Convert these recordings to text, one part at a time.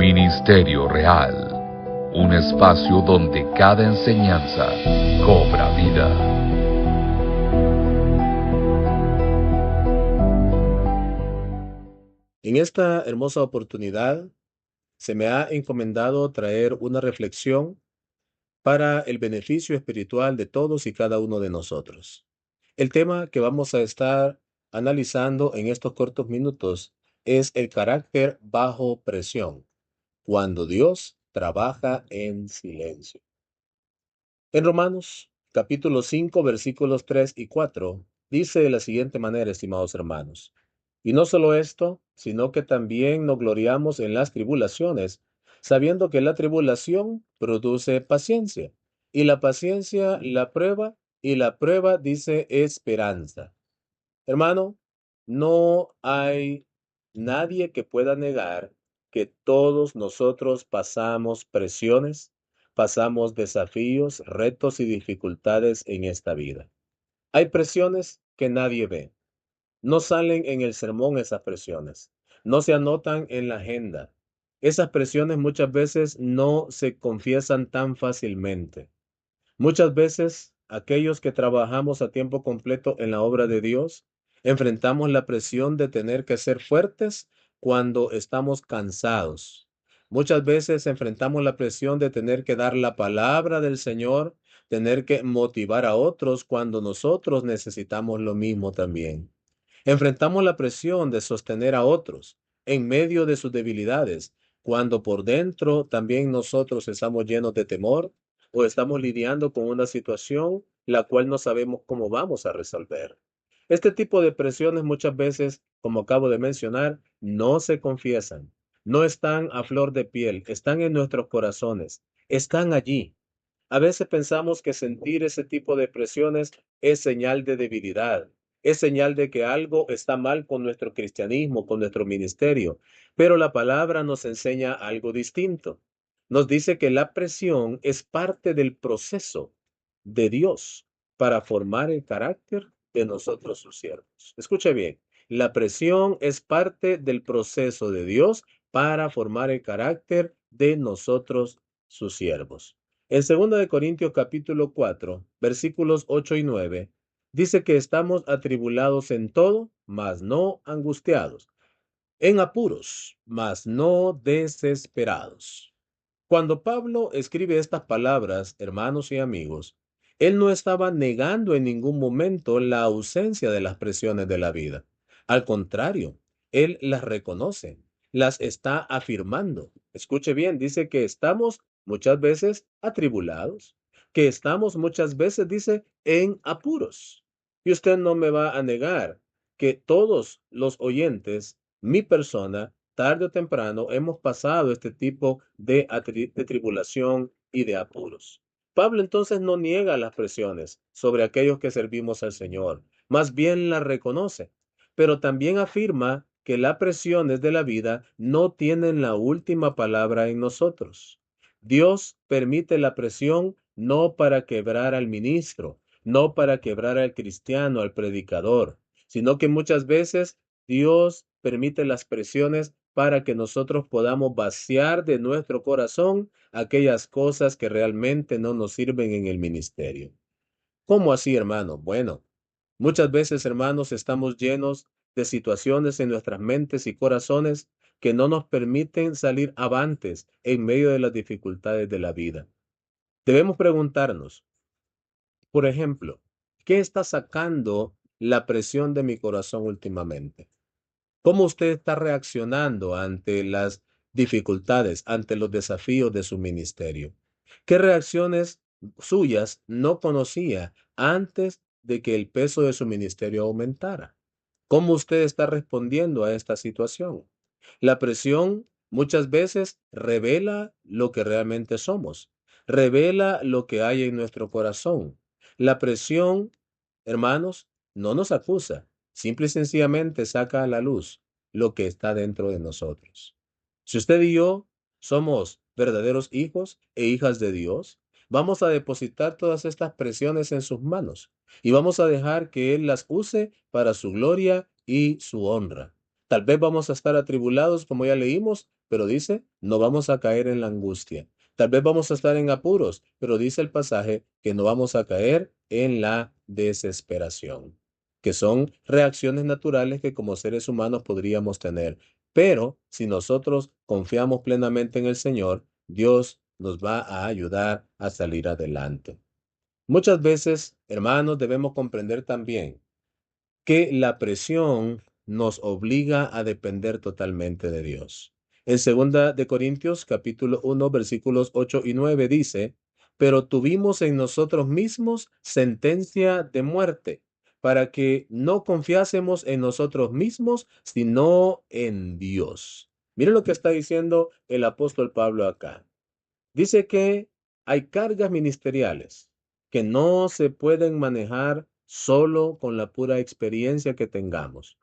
Ministerio Real, un espacio donde cada enseñanza cobra vida. En esta hermosa oportunidad se me ha encomendado traer una reflexión para el beneficio espiritual de todos y cada uno de nosotros. El tema que vamos a estar analizando en estos cortos minutos es el carácter bajo presión, cuando Dios trabaja en silencio. En Romanos capítulo 5 versículos 3 y 4 dice de la siguiente manera, estimados hermanos: y no solo esto, sino que también nos gloriamos en las tribulaciones, sabiendo que la tribulación produce paciencia, y la paciencia la prueba, y la prueba dice esperanza. Hermano, no hay nadie que pueda negar que todos nosotros pasamos presiones, pasamos desafíos, retos y dificultades en esta vida. Hay presiones que nadie ve. No salen en el sermón esas presiones. No se anotan en la agenda. Esas presiones muchas veces no se confiesan tan fácilmente. Muchas veces, aquellos que trabajamos a tiempo completo en la obra de Dios, enfrentamos la presión de tener que ser fuertes cuando estamos cansados. Muchas veces enfrentamos la presión de tener que dar la palabra del Señor, tener que motivar a otros cuando nosotros necesitamos lo mismo también. Enfrentamos la presión de sostener a otros en medio de sus debilidades, cuando por dentro también nosotros estamos llenos de temor o estamos lidiando con una situación la cual no sabemos cómo vamos a resolver. Este tipo de presiones muchas veces, como acabo de mencionar, no se confiesan, no están a flor de piel, están en nuestros corazones, están allí. A veces pensamos que sentir ese tipo de presiones es señal de debilidad, es señal de que algo está mal con nuestro cristianismo, con nuestro ministerio, pero la palabra nos enseña algo distinto. Nos dice que la presión es parte del proceso de Dios para formar el carácter de nosotros sus siervos. Escuche bien, la presión es parte del proceso de Dios para formar el carácter de nosotros sus siervos. En 2 Corintios capítulo 4, versículos 8 y 9, dice que estamos atribulados en todo, mas no angustiados, en apuros, mas no desesperados. Cuando Pablo escribe estas palabras, hermanos y amigos, él no estaba negando en ningún momento la ausencia de las presiones de la vida. Al contrario, él las reconoce, las está afirmando. Escuche bien, dice que estamos muchas veces atribulados, que estamos muchas veces, dice, en apuros. Y usted no me va a negar que todos los oyentes, mi persona, tarde o temprano hemos pasado este tipo de tribulación y de apuros. Pablo entonces no niega las presiones sobre aquellos que servimos al Señor, más bien las reconoce, pero también afirma que las presiones de la vida no tienen la última palabra en nosotros. Dios permite la presión no para quebrar al ministro, no para quebrar al cristiano, al predicador, sino que muchas veces Dios permite las presiones para que nosotros podamos vaciar de nuestro corazón aquellas cosas que realmente no nos sirven en el ministerio. ¿Cómo así, hermano? Bueno, muchas veces, hermanos, estamos llenos de situaciones en nuestras mentes y corazones que no nos permiten salir avantes en medio de las dificultades de la vida. Debemos preguntarnos, por ejemplo, ¿qué está sacando la presión de mi corazón últimamente? ¿Cómo usted está reaccionando ante las dificultades, ante los desafíos de su ministerio? ¿Qué reacciones suyas no conocía antes de que el peso de su ministerio aumentara? ¿Cómo usted está respondiendo a esta situación? La presión muchas veces revela lo que realmente somos, revela lo que hay en nuestro corazón. La presión, hermanos, no nos acusa, simple y sencillamente saca a la luz lo que está dentro de nosotros. Si usted y yo somos verdaderos hijos e hijas de Dios, vamos a depositar todas estas presiones en sus manos y vamos a dejar que Él las use para su gloria y su honra. Tal vez vamos a estar atribulados, como ya leímos, pero dice, no vamos a caer en la angustia. Tal vez vamos a estar en apuros, pero dice el pasaje que no vamos a caer en la desesperación, que son reacciones naturales que como seres humanos podríamos tener. Pero si nosotros confiamos plenamente en el Señor, Dios nos va a ayudar a salir adelante. Muchas veces, hermanos, debemos comprender también que la presión nos obliga a depender totalmente de Dios. En segunda de Corintios, capítulo 1, versículos 8 y 9 dice, pero tuvimos en nosotros mismos sentencia de muerte, para que no confiásemos en nosotros mismos, sino en Dios. Mire lo que está diciendo el apóstol Pablo acá. Dice que hay cargas ministeriales que no se pueden manejar solo con la pura experiencia que tengamos.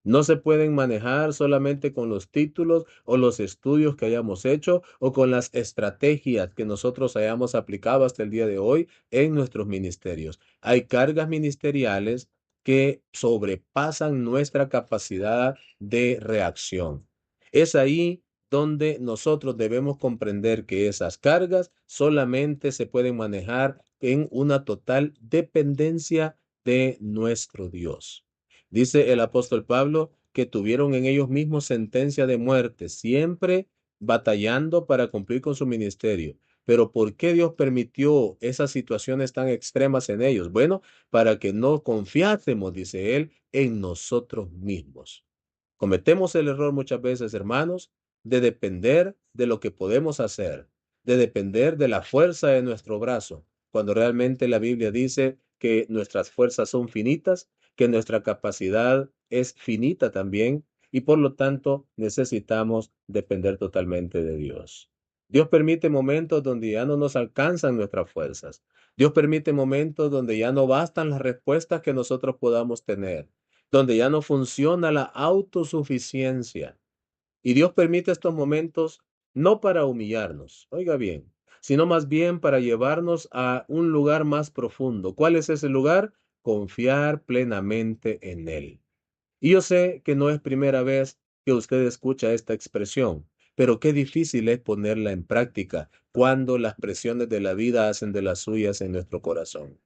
No se pueden manejar solamente con los títulos o los estudios que hayamos hecho o con las estrategias que nosotros hayamos aplicado hasta el día de hoy en nuestros ministerios. Hay cargas ministeriales que sobrepasan nuestra capacidad de reacción. Es ahí donde nosotros debemos comprender que esas cargas solamente se pueden manejar en una total dependencia de nuestro Dios. Dice el apóstol Pablo que tuvieron en ellos mismos sentencia de muerte, siempre batallando para cumplir con su ministerio. Pero ¿por qué Dios permitió esas situaciones tan extremas en ellos? Bueno, para que no confiásemos, dice él, en nosotros mismos. Cometemos el error muchas veces, hermanos, de depender de lo que podemos hacer, de depender de la fuerza de nuestro brazo, cuando realmente la Biblia dice que nuestras fuerzas son finitas, que nuestra capacidad es finita también, y por lo tanto necesitamos depender totalmente de Dios. Dios permite momentos donde ya no nos alcanzan nuestras fuerzas. Dios permite momentos donde ya no bastan las respuestas que nosotros podamos tener, donde ya no funciona la autosuficiencia. Y Dios permite estos momentos no para humillarnos, oiga bien, sino más bien para llevarnos a un lugar más profundo. ¿Cuál es ese lugar? Confiar plenamente en Él. Y yo sé que no es primera vez que usted escucha esta expresión, pero qué difícil es ponerla en práctica cuando las presiones de la vida hacen de las suyas en nuestro corazón.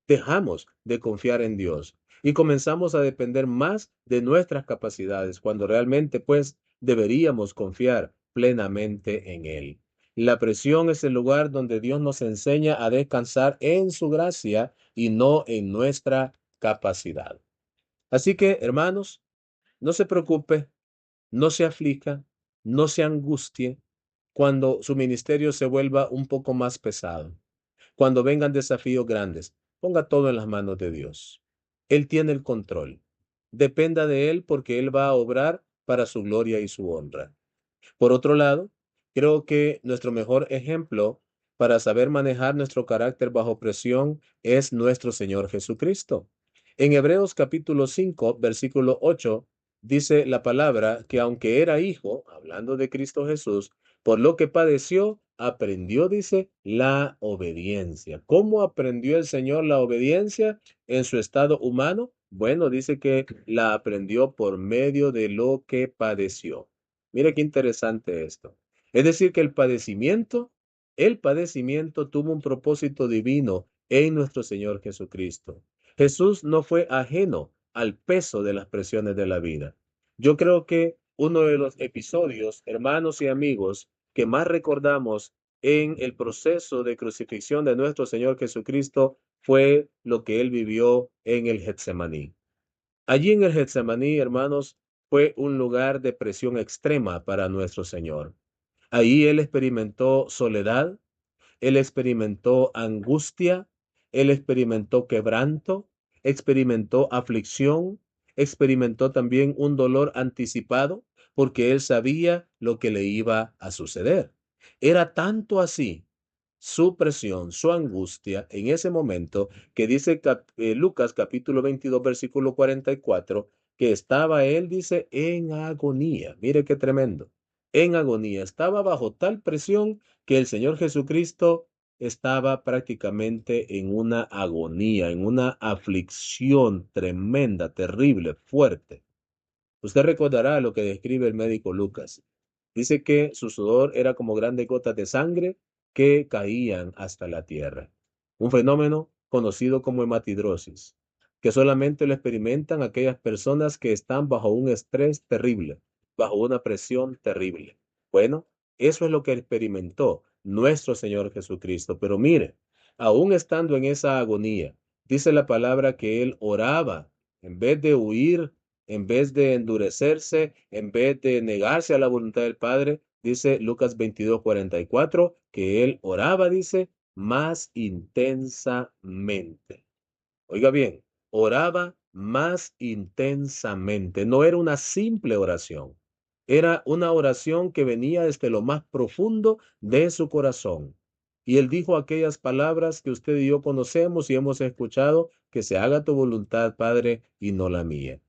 Dejamos de confiar en Dios y comenzamos a depender más de nuestras capacidades cuando realmente pues deberíamos confiar plenamente en Él. La presión es el lugar donde Dios nos enseña a descansar en su gracia y no en nuestra capacidad. Así que, hermanos, no se preocupe, no se aflija, no se angustie cuando su ministerio se vuelva un poco más pesado. Cuando vengan desafíos grandes, ponga todo en las manos de Dios. Él tiene el control. Dependa de Él porque Él va a obrar para su gloria y su honra. Por otro lado, creo que nuestro mejor ejemplo para saber manejar nuestro carácter bajo presión es nuestro Señor Jesucristo. En Hebreos capítulo 5, versículo 8, dice la palabra que aunque era hijo, hablando de Cristo Jesús, por lo que padeció, aprendió, dice, la obediencia. ¿Cómo aprendió el Señor la obediencia en su estado humano? Bueno, dice que la aprendió por medio de lo que padeció. Mira qué interesante esto. Es decir, que el padecimiento tuvo un propósito divino en nuestro Señor Jesucristo. Jesús no fue ajeno al peso de las presiones de la vida. Yo creo que uno de los episodios, hermanos y amigos, que más recordamos en el proceso de crucifixión de nuestro Señor Jesucristo fue lo que él vivió en el Getsemaní. Allí en el Getsemaní, hermanos, fue un lugar de presión extrema para nuestro Señor. Ahí él experimentó soledad, él experimentó angustia, él experimentó quebranto, experimentó aflicción, experimentó también un dolor anticipado porque él sabía lo que le iba a suceder. Era tanto así su presión, su angustia en ese momento, que dice Lucas capítulo 22, versículo 44, que estaba él, dice, en agonía. Mire qué tremendo. En agonía. Estaba bajo tal presión que el Señor Jesucristo estaba prácticamente en una agonía, en una aflicción tremenda, terrible, fuerte. Usted recordará lo que describe el médico Lucas. Dice que su sudor era como grandes gotas de sangre que caían hasta la tierra. Un fenómeno conocido como hematidrosis, que solamente lo experimentan aquellas personas que están bajo un estrés terrible, bajo una presión terrible. Bueno, eso es lo que experimentó nuestro Señor Jesucristo. Pero mire, aún estando en esa agonía, dice la palabra que Él oraba en vez de huir, en vez de endurecerse, en vez de negarse a la voluntad del Padre. Dice Lucas 22:44 que Él oraba, dice, más intensamente. Oiga bien, oraba más intensamente. No era una simple oración. Era una oración que venía desde lo más profundo de su corazón. Y él dijo aquellas palabras que usted y yo conocemos y hemos escuchado: que se haga tu voluntad, Padre, y no la mía.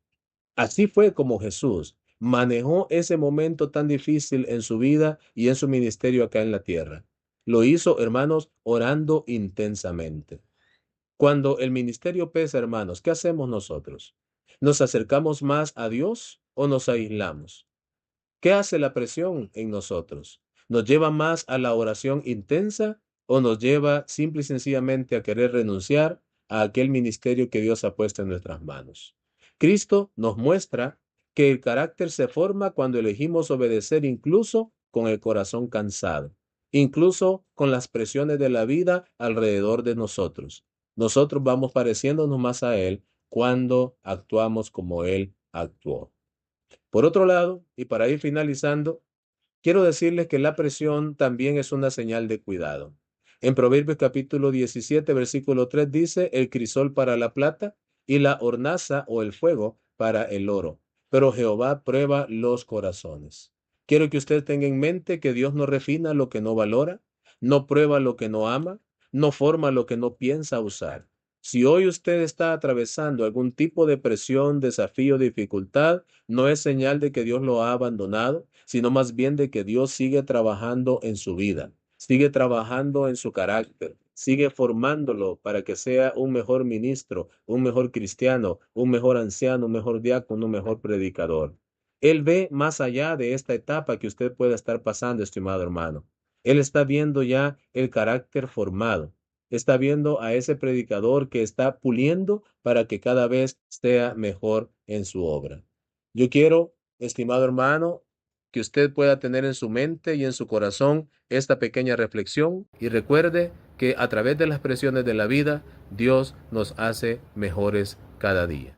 Así fue como Jesús manejó ese momento tan difícil en su vida y en su ministerio acá en la tierra. Lo hizo, hermanos, orando intensamente. Cuando el ministerio pesa, hermanos, ¿qué hacemos nosotros? ¿Nos acercamos más a Dios o nos aislamos? ¿Qué hace la presión en nosotros? ¿Nos lleva más a la oración intensa o nos lleva simple y sencillamente a querer renunciar a aquel ministerio que Dios ha puesto en nuestras manos? Cristo nos muestra que el carácter se forma cuando elegimos obedecer incluso con el corazón cansado, incluso con las presiones de la vida alrededor de nosotros. Nosotros vamos pareciéndonos más a Él cuando actuamos como Él actuó. Por otro lado, y para ir finalizando, quiero decirles que la presión también es una señal de cuidado. En Proverbios capítulo 17, versículo 3 dice: el crisol para la plata y la hornaza o el fuego para el oro, pero Jehová prueba los corazones. Quiero que usted tenga en mente que Dios no refina lo que no valora, no prueba lo que no ama, no forma lo que no piensa usar. Si hoy usted está atravesando algún tipo de presión, desafío, dificultad, no es señal de que Dios lo ha abandonado, sino más bien de que Dios sigue trabajando en su vida, sigue trabajando en su carácter, sigue formándolo para que sea un mejor ministro, un mejor cristiano, un mejor anciano, un mejor diácono, un mejor predicador. Él ve más allá de esta etapa que usted pueda estar pasando, estimado hermano. Él está viendo ya el carácter formado. Está viendo a ese predicador que está puliendo para que cada vez sea mejor en su obra. Yo quiero, estimado hermano, que usted pueda tener en su mente y en su corazón esta pequeña reflexión, y recuerde que a través de las presiones de la vida, Dios nos hace mejores cada día.